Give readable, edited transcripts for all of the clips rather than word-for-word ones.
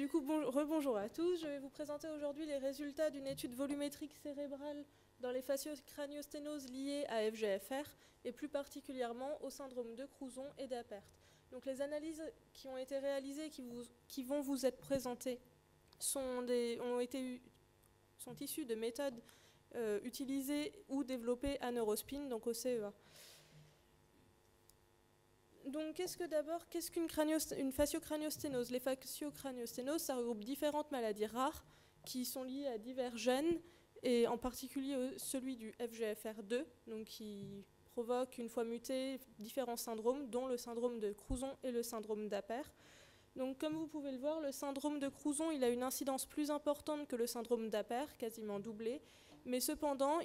Du coup, rebonjour à tous. Je vais vous présenter aujourd'hui les résultats d'une étude volumétrique cérébrale dans les fasciocraniosténoses liées à FGFR et plus particulièrement au syndrome de Crouzon et d'Apert. Donc les analyses qui ont été réalisées et qui vont vous être présentées sont issues de méthodes utilisées ou développées à Neurospin, donc au CEA. Donc, qu'est-ce qu'une fasciocraniosténose? Les fasciocraniosténoses, ça regroupe différentes maladies rares qui sont liées à divers gènes, et en particulier celui du FGFR2, donc qui provoque, une fois muté, différents syndromes, dont le syndrome de Crouzon et le syndrome d'Apert. Donc, comme vous pouvez le voir, le syndrome de Crouzon, il a une incidence plus importante que le syndrome d'Apert, quasiment doublée, mais cependant,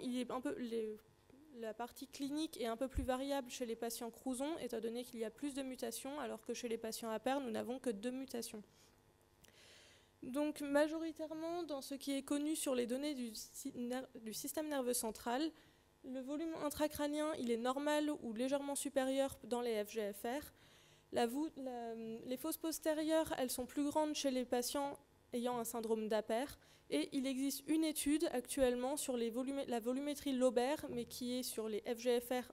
la partie clinique est un peu plus variable chez les patients Crouzon, étant donné qu'il y a plus de mutations, alors que chez les patients Apert, nous n'avons que 2 mutations. Donc, majoritairement, dans ce qui est connu sur les données du système nerveux central, le volume intracrânien, il est normal ou légèrement supérieur dans les FGFR. Les fosses postérieures, elles sont plus grandes chez les patients ayant un syndrome d'Apert. Et il existe une étude actuellement sur la volumétrie lobaire, mais qui est sur les FGFR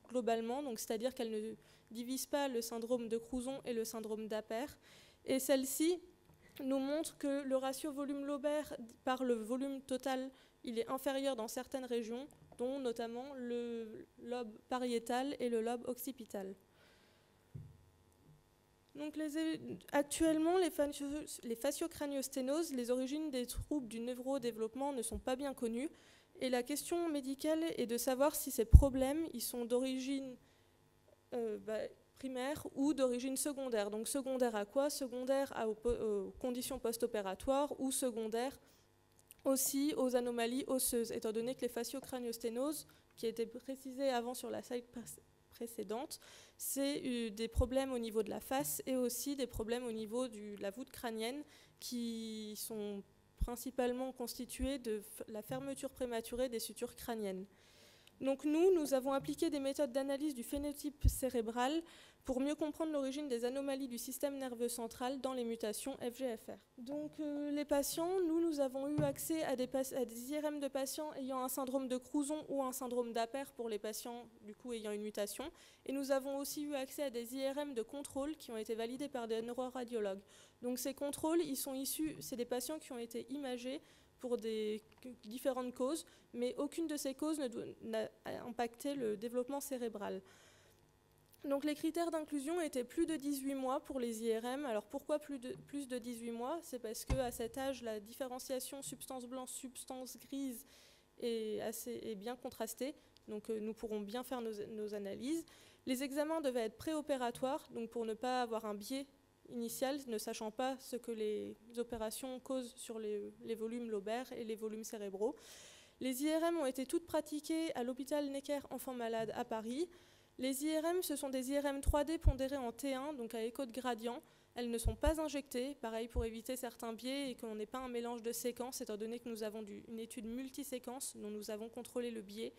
globalement, donc c'est-à-dire qu'elle ne divise pas le syndrome de Crouzon et le syndrome d'Apert. Et celle-ci nous montre que le ratio volume lobaire par le volume total, il est inférieur dans certaines régions, dont notamment le lobe pariétal et le lobe occipital. Donc actuellement, les fasciocraniosténoses, les origines des troubles du neurodéveloppement ne sont pas bien connues. Et la question médicale est de savoir si ces problèmes ils sont d'origine primaire ou d'origine secondaire. Donc secondaire à quoi? Secondaire aux conditions post-opératoires ou secondaire aussi aux anomalies osseuses, étant donné que les fasciocraniosténoses, qui étaient précisées avant sur la slide précédente, c'est des problèmes au niveau de la face et aussi des problèmes au niveau de la voûte crânienne qui sont principalement constitués de la fermeture prématurée des sutures crâniennes. Donc nous avons appliqué des méthodes d'analyse du phénotype cérébral pour mieux comprendre l'origine des anomalies du système nerveux central dans les mutations FGFR. Donc les patients, nous avons eu accès à des IRM de patients ayant un syndrome de Crouzon ou un syndrome d'Apert pour les patients du coup ayant une mutation. Et nous avons aussi eu accès à des IRM de contrôle qui ont été validés par des neuroradiologues. Donc ces contrôles, ils sont issus, c'est des patients qui ont été imagés pour des différentes causes, mais aucune de ces causes n'a impacté le développement cérébral. Donc les critères d'inclusion étaient plus de 18 mois pour les IRM. Alors pourquoi plus de 18 mois? C'est parce qu'à cet âge, la différenciation substance blanche, substance grise est bien contrastée. Donc nous pourrons bien faire nos analyses. Les examens devaient être préopératoires, donc pour ne pas avoir un biais initial, ne sachant pas ce que les opérations causent sur les volumes lobaires et les volumes cérébraux. Les IRM ont été toutes pratiquées à l'hôpital Necker Enfants Malades à Paris. Les IRM, ce sont des IRM 3D pondérées en T1, donc à écho de gradient. Elles ne sont pas injectées, pareil pour éviter certains biais et qu'on n'ait pas un mélange de séquences, étant donné que nous avons une étude multiséquence dont nous avons contrôlé le biais.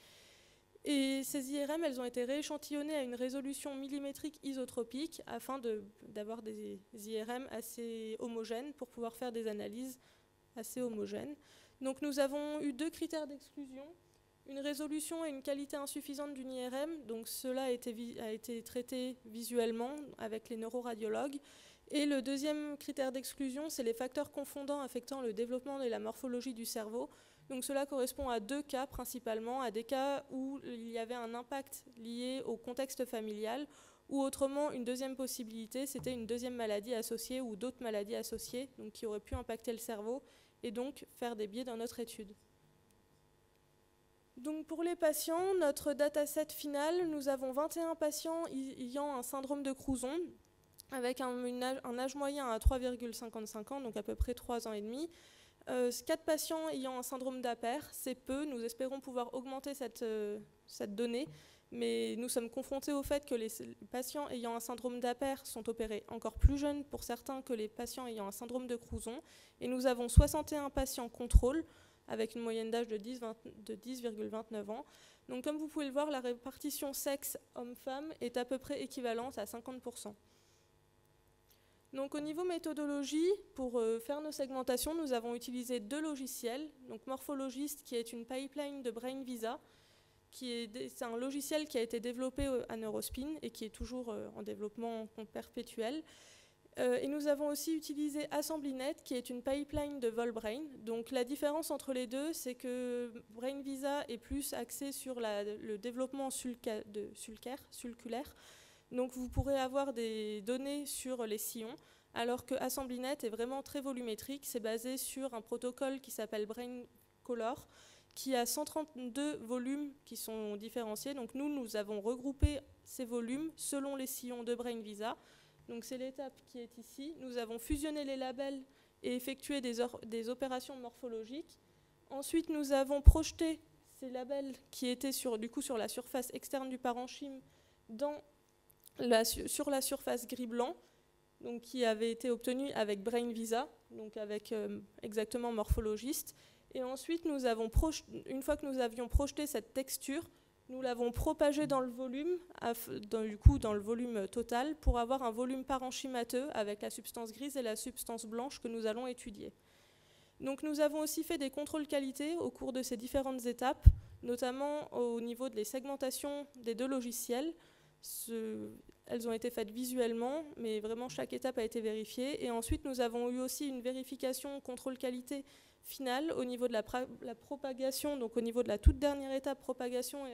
Et ces IRM, elles ont été rééchantillonnées à une résolution millimétrique isotropique afin d'avoir des IRM assez homogènes pour pouvoir faire des analyses assez homogènes. Donc nous avons eu 2 critères d'exclusion. Une résolution et une qualité insuffisante d'une IRM, donc cela a été traité visuellement avec les neuroradiologues. Et le deuxième critère d'exclusion, c'est les facteurs confondants affectant le développement et la morphologie du cerveau. Donc cela correspond à 2 cas principalement, à des cas où il y avait un impact lié au contexte familial, ou autrement une deuxième possibilité, c'était une deuxième maladie associée ou d'autres maladies associées, donc qui auraient pu impacter le cerveau et donc faire des biais dans notre étude. Donc pour les patients, notre dataset final, nous avons 21 patients ayant un syndrome de Crouzon, avec un âge moyen à 3,55 ans, donc à peu près 3 ans et demi. 4 patients ayant un syndrome d'Apert, c'est peu. Nous espérons pouvoir augmenter cette donnée, mais nous sommes confrontés au fait que les patients ayant un syndrome d'Apert sont opérés encore plus jeunes pour certains que les patients ayant un syndrome de Crouzon. Et nous avons 61 patients contrôle, avec une moyenne d'âge de 10,29 ans. Donc comme vous pouvez le voir, la répartition sexe homme-femme est à peu près équivalente à 50%. Donc au niveau méthodologie, pour faire nos segmentations, nous avons utilisé 2 logiciels. Donc Morphologist, qui est une pipeline de BrainVisa, c'est un logiciel qui a été développé à Neurospin et qui est toujours en développement perpétuel. Et nous avons aussi utilisé AssemblyNet, qui est une pipeline de Volbrain. Donc la différence entre les deux, c'est que BrainVisa est plus axé sur le développement sulculaire. Donc vous pourrez avoir des données sur les sillons, alors que AssemblyNet est vraiment très volumétrique. C'est basé sur un protocole qui s'appelle BrainColor, qui a 132 volumes qui sont différenciés. Donc nous avons regroupé ces volumes selon les sillons de BrainVisa. Donc c'est l'étape qui est ici. Nous avons fusionné les labels et effectué des opérations morphologiques. Ensuite, nous avons projeté ces labels qui étaient sur la surface externe du parenchyme sur la surface gris-blanc, donc qui avait été obtenue avec BrainVisa, donc avec exactement Morphologist. Et ensuite, une fois que nous avions projeté cette texture, nous l'avons propagée dans le volume, dans le volume total, pour avoir un volume parenchymateux avec la substance grise et la substance blanche que nous allons étudier. Donc nous avons aussi fait des contrôles qualité au cours de ces différentes étapes, notamment au niveau des segmentations des 2 logiciels. Elles ont été faites visuellement, mais vraiment chaque étape a été vérifiée. Et ensuite, nous avons eu aussi une vérification contrôle qualité finale au niveau de la propagation, donc au niveau de la toute dernière étape, propagation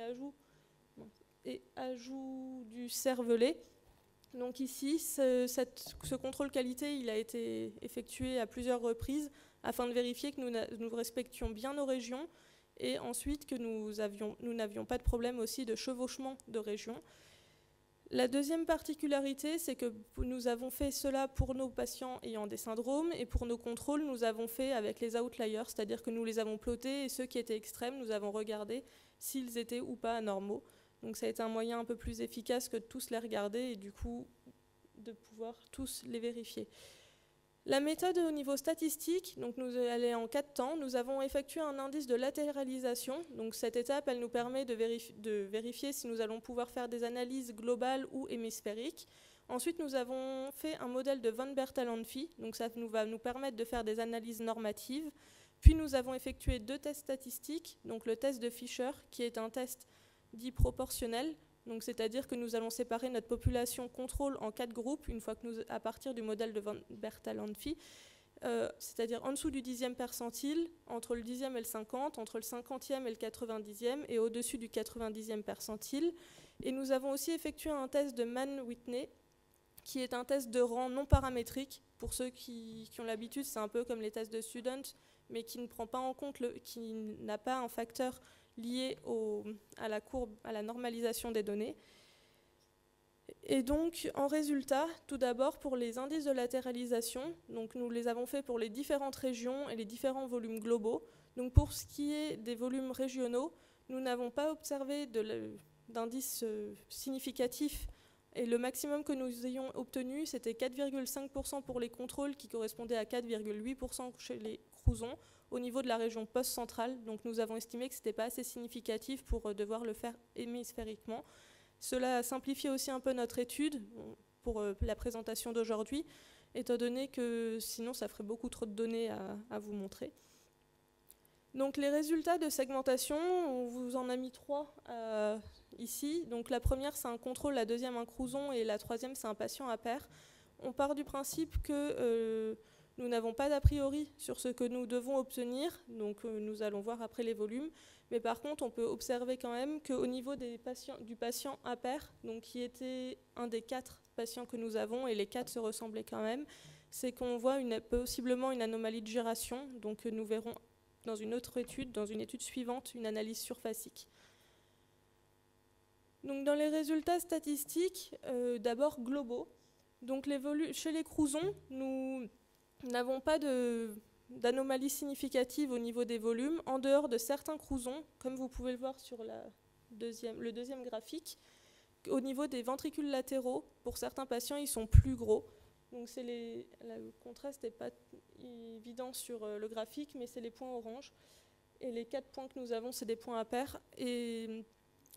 et ajout du cervelet. Donc ici, ce contrôle qualité, il a été effectué à plusieurs reprises afin de vérifier que nous respections bien nos régions et ensuite que nous n'avions pas de problème aussi de chevauchement de régions. La deuxième particularité, c'est que nous avons fait cela pour nos patients ayant des syndromes et pour nos contrôles, nous avons fait avec les outliers, c'est-à-dire que nous les avons plotés et ceux qui étaient extrêmes, nous avons regardé s'ils étaient ou pas anormaux. Donc ça a été un moyen un peu plus efficace que de tous les regarder et du coup de pouvoir tous les vérifier. La méthode au niveau statistique, donc elle est en 4 temps. Nous avons effectué un indice de latéralisation. Donc cette étape, elle nous permet de vérifier si nous allons pouvoir faire des analyses globales ou hémisphériques. Ensuite, nous avons fait un modèle de von Bertalanffy. Donc ça va nous permettre de faire des analyses normatives. Puis nous avons effectué 2 tests statistiques. Donc le test de Fisher, qui est un test dit proportionnel. Donc, c'est-à-dire que nous allons séparer notre population contrôle en 4 groupes, à partir du modèle de von Bertalanffy, c'est-à-dire en dessous du 10e percentile, entre le 10e et le 50, entre le 50e et le 90e, et au-dessus du 90e percentile. Et nous avons aussi effectué un test de Mann-Whitney, qui est un test de rang non paramétrique. Pour ceux qui ont l'habitude, c'est un peu comme les tests de Student, mais qui ne prend pas en compte, qui n'a pas un facteur lié à la normalisation des données. Et donc, en résultat, tout d'abord, pour les indices de latéralisation, donc nous les avons fait pour les différentes régions et les différents volumes globaux. Donc, pour ce qui est des volumes régionaux, nous n'avons pas observé d'indices significatifs. Et le maximum que nous ayons obtenu, c'était 4,5% pour les contrôles, qui correspondait à 4,8% chez les crouzons, au niveau de la région post-centrale. Donc nous avons estimé que ce n'était pas assez significatif pour devoir le faire hémisphériquement. Cela a simplifié aussi un peu notre étude pour la présentation d'aujourd'hui, étant donné que sinon ça ferait beaucoup trop de données à vous montrer. Donc les résultats de segmentation, on vous en a mis 3 ici. Donc la première, c'est un contrôle, la deuxième, un crouzon, et la troisième, c'est un patient à pair. On part du principe que nous n'avons pas d'a priori sur ce que nous devons obtenir, donc nous allons voir après les volumes. Mais par contre, on peut observer quand même qu'au niveau du patient à pair, donc qui était un des 4 patients que nous avons, et les 4 se ressemblaient quand même, c'est qu'on voit possiblement une anomalie de gyration. Donc nous verrons dans une autre étude, dans une étude suivante, une analyse surfacique. Donc dans les résultats statistiques, d'abord globaux. Donc chez les crouzons, nous n'avons pas d'anomalie significative au niveau des volumes, en dehors de certains crouzons, comme vous pouvez le voir sur le deuxième graphique. Au niveau des ventricules latéraux, pour certains patients, ils sont plus gros. Donc le contraste n'est pas évident sur le graphique, mais c'est les points orange. Et les 4 points que nous avons, c'est des points à pair. Et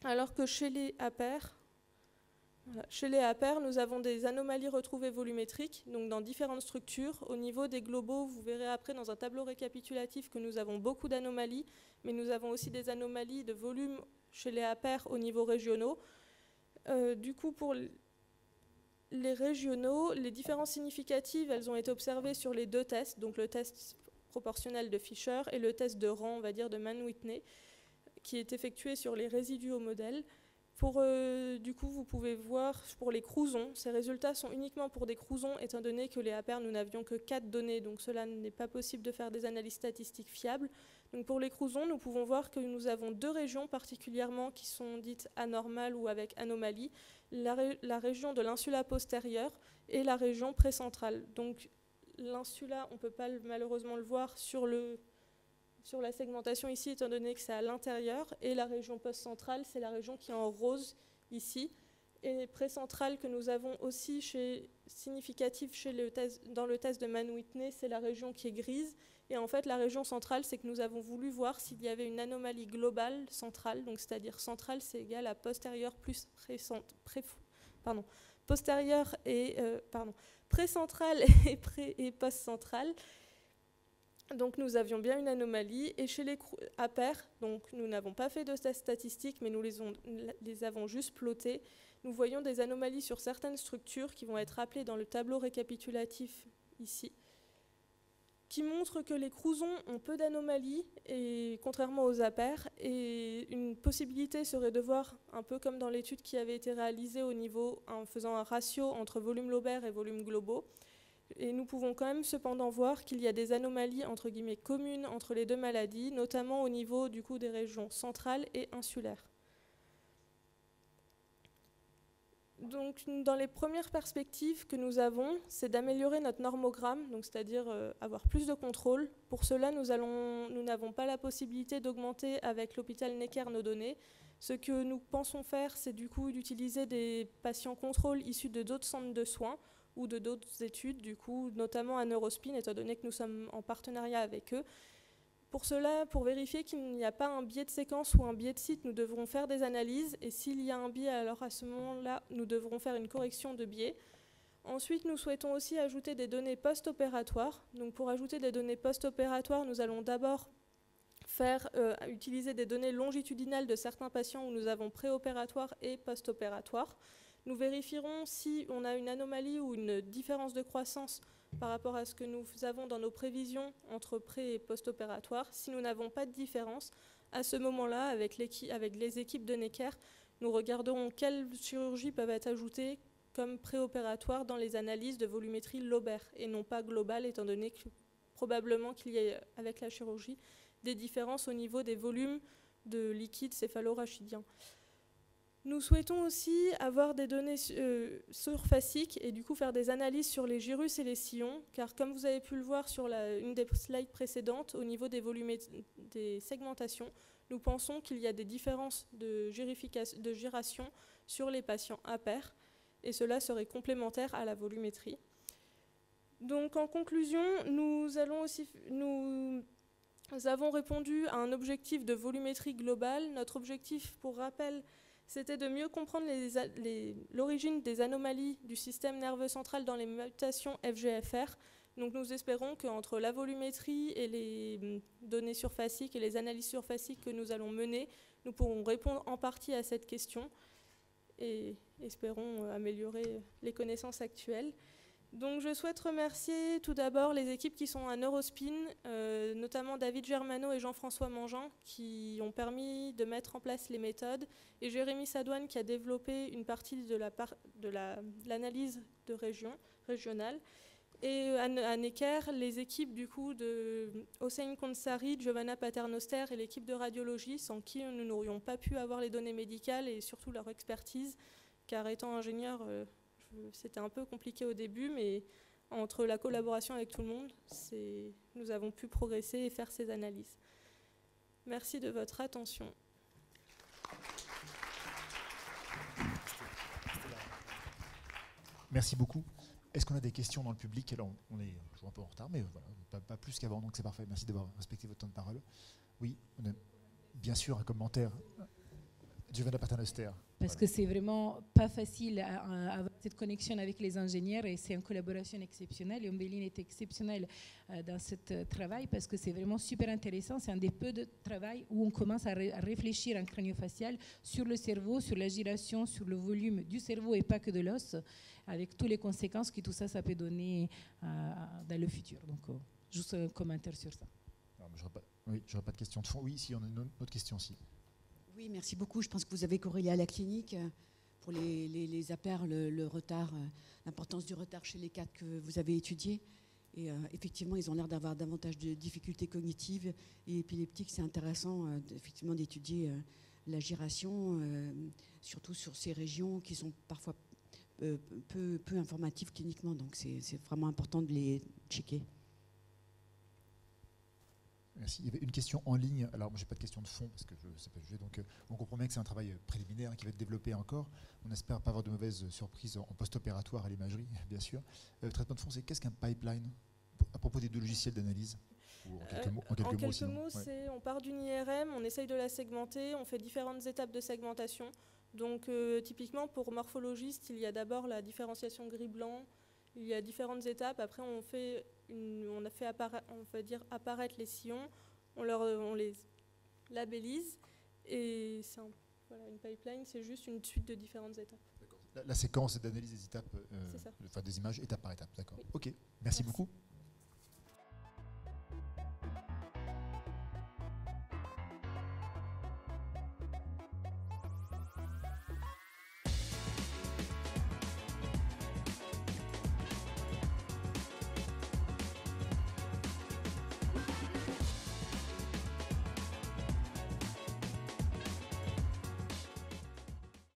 alors que chez les à pair, Voilà. Chez les APER, nous avons des anomalies retrouvées volumétriques, donc dans différentes structures. Au niveau des globaux, vous verrez après dans un tableau récapitulatif que nous avons beaucoup d'anomalies, mais nous avons aussi des anomalies de volume chez les APER au niveau régionaux. Du coup, pour les régionaux, les différences significatives, elles ont été observées sur les deux tests, donc le test proportionnel de Fisher et le test de rang, on va dire, de Mann-Whitney, qui est effectué sur les résidus au modèle. Du coup, vous pouvez voir pour les crouzons, ces résultats sont uniquement pour des crouzons, étant donné que les APER, nous n'avions que 4 données, donc cela n'est pas possible de faire des analyses statistiques fiables. Donc pour les crouzons, nous pouvons voir que nous avons 2 régions particulièrement qui sont dites anormales ou avec anomalie, la région de l'insula postérieure et la région précentrale. Donc l'insula, on ne peut pas malheureusement le voir sur la segmentation ici, étant donné que c'est à l'intérieur, et la région post-centrale, c'est la région qui est en rose ici, et précentrale que nous avons aussi significative dans le test de Mann-Whitney, c'est la région qui est grise, et en fait la région centrale, c'est que nous avons voulu voir s'il y avait une anomalie globale centrale, donc c'est-à-dire centrale, c'est égal à postérieure plus précentrale et post-centrale. Donc nous avions bien une anomalie, et chez les APER, donc nous n'avons pas fait de tests statistiques, mais nous les avons juste plotés. Nous voyons des anomalies sur certaines structures qui vont être appelées dans le tableau récapitulatif ici, qui montrent que les crouzons ont peu d'anomalies, et contrairement aux APER, et une possibilité serait de voir, un peu comme dans l'étude qui avait été réalisée en faisant un ratio entre volume lobaire et volume globaux. Et nous pouvons quand même cependant voir qu'il y a des anomalies entre guillemets communes entre les deux maladies, notamment au niveau du coup des régions centrales et insulaires. Donc dans les premières perspectives que nous avons, c'est d'améliorer notre normogramme, donc c'est-à-dire avoir plus de contrôle. Pour cela, nous n'avons pas la possibilité d'augmenter avec l'hôpital Necker nos données. Ce que nous pensons faire, c'est du coup d'utiliser des patients contrôles issus de d'autres centres de soins ou de d'autres études, du coup, notamment à Neurospin, étant donné que nous sommes en partenariat avec eux. Pour cela, pour vérifier qu'il n'y a pas un biais de séquence ou un biais de site, nous devrons faire des analyses, et s'il y a un biais, alors à ce moment-là, nous devrons faire une correction de biais. Ensuite, nous souhaitons aussi ajouter des données post-opératoires. Donc pour ajouter des données post-opératoires, nous allons d'abord utiliser des données longitudinales de certains patients où nous avons préopératoire et post-opératoire. Nous vérifierons si on a une anomalie ou une différence de croissance par rapport à ce que nous avons dans nos prévisions entre pré- et post-opératoire. Si nous n'avons pas de différence, à ce moment-là, avec les équipes de Necker, nous regarderons quelles chirurgies peuvent être ajoutées comme préopératoire dans les analyses de volumétrie lobaire et non pas globale, étant donné que probablement qu'il y ait avec la chirurgie des différences au niveau des volumes de liquide céphalorachidien. Nous souhaitons aussi avoir des données surfaciques et du coup faire des analyses sur les gyrus et les sillons, car comme vous avez pu le voir sur une des slides précédentes, au niveau des segmentations, nous pensons qu'il y a des différences de gyration sur les patients APER, et cela serait complémentaire à la volumétrie. Donc en conclusion, nous avons répondu à un objectif de volumétrie globale. Notre objectif, pour rappel, c'était de mieux comprendre l'origine des anomalies du système nerveux central dans les mutations FGFR. Donc nous espérons qu'entre la volumétrie et les données surfaciques et les analyses surfaciques que nous allons mener, nous pourrons répondre en partie à cette question et espérons améliorer les connaissances actuelles. Donc je souhaite remercier tout d'abord les équipes qui sont à Neurospin, notamment David Germano et Jean-François Mangeant, qui ont permis de mettre en place les méthodes, et Jérémy Sadouane qui a développé une partie de l'analyse de régionale. Et à Necker, les équipes du coup de Hossein Konsari, Giovanna Paternoster et l'équipe de radiologie, sans qui nous n'aurions pas pu avoir les données médicales et surtout leur expertise, car étant ingénieur, c'était un peu compliqué au début, mais entre la collaboration avec tout le monde, nous avons pu progresser et faire ces analyses. Merci de votre attention. Merci beaucoup. Est-ce qu'on a des questions dans le public? Alors, on est toujours un peu en retard, mais voilà, pas plus qu'avant, donc c'est parfait. Merci d'avoir respecté votre temps de parole. Oui, on a bien sûr un commentaire. Giovanna Paternoster. Parce que c'est vraiment pas facile à avoir cette connexion avec les ingénieurs et c'est une collaboration exceptionnelle. Et Ombelline est exceptionnelle dans ce travail parce que c'est vraiment super intéressant. C'est un des peu de travail où on commence à réfléchir en crânio-facial sur le cerveau, sur la giration, sur le volume du cerveau et pas que de l'os, avec toutes les conséquences que tout ça, ça peut donner dans le futur. Donc, juste un commentaire sur ça. J'aurais pas de question de fond. Oui, si on a une autre question aussi. Oui, merci beaucoup. Je pense que vous avez corrélé à la clinique pour les APER, le retard, l'importance du retard chez les cas que vous avez étudiés. Et effectivement, ils ont l'air d'avoir davantage de difficultés cognitives et épileptiques. C'est intéressant effectivement d'étudier la giration, surtout sur ces régions qui sont parfois peu informatives cliniquement. Donc c'est vraiment important de les checker. Merci. Il y avait une question en ligne. Alors, moi, je n'ai pas de question de fond parce que je ne sais pas juger. Donc, on comprend bien que c'est un travail préliminaire qui va être développé encore. On espère pas avoir de mauvaises surprises en post-opératoire à l'imagerie, bien sûr. Le traitement de fond, c'est qu'est-ce qu'un pipeline à propos des deux logiciels d'analyse? En quelques mots, on part d'une IRM, on essaye de la segmenter, on fait différentes étapes de segmentation. Donc, typiquement, pour morphologiste, il y a d'abord la différenciation gris-blanc. Il y a différentes étapes. Après, on a fait apparaître les sillons, on les labellise, et c'est une pipeline, c'est juste une suite de différentes étapes. La séquence d'analyse des étapes, des images, étape par étape. D'accord. Oui. Ok. Merci beaucoup.